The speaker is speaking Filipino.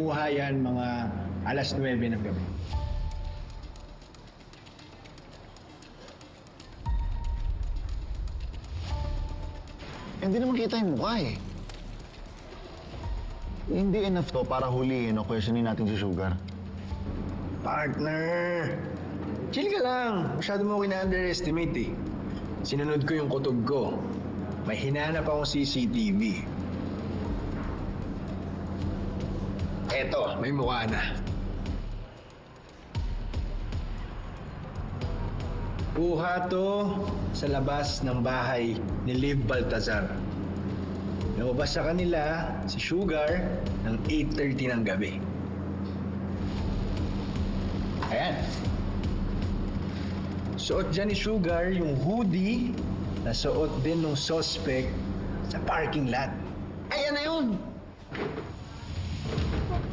Buha yan mga alas 9 ng gabi. Hindi naman kita yung mukha eh. Hindi enough to para huliin o questionin natin si Sugar. Partner! Chill ka lang. Masyado mo kina-underestimate eh. Sinunod ko yung kutob ko. May hinanap akong CCTV. Eto, may mukha na. Buha to sa labas ng bahay ni Liv Baltazar. Lumabas sa kanila si Sugar ng 8:30 ng gabi. Ayan. Suot dyan ni Sugar yung hoodie na suot din ng suspect sa parking lot. Ayan na yun!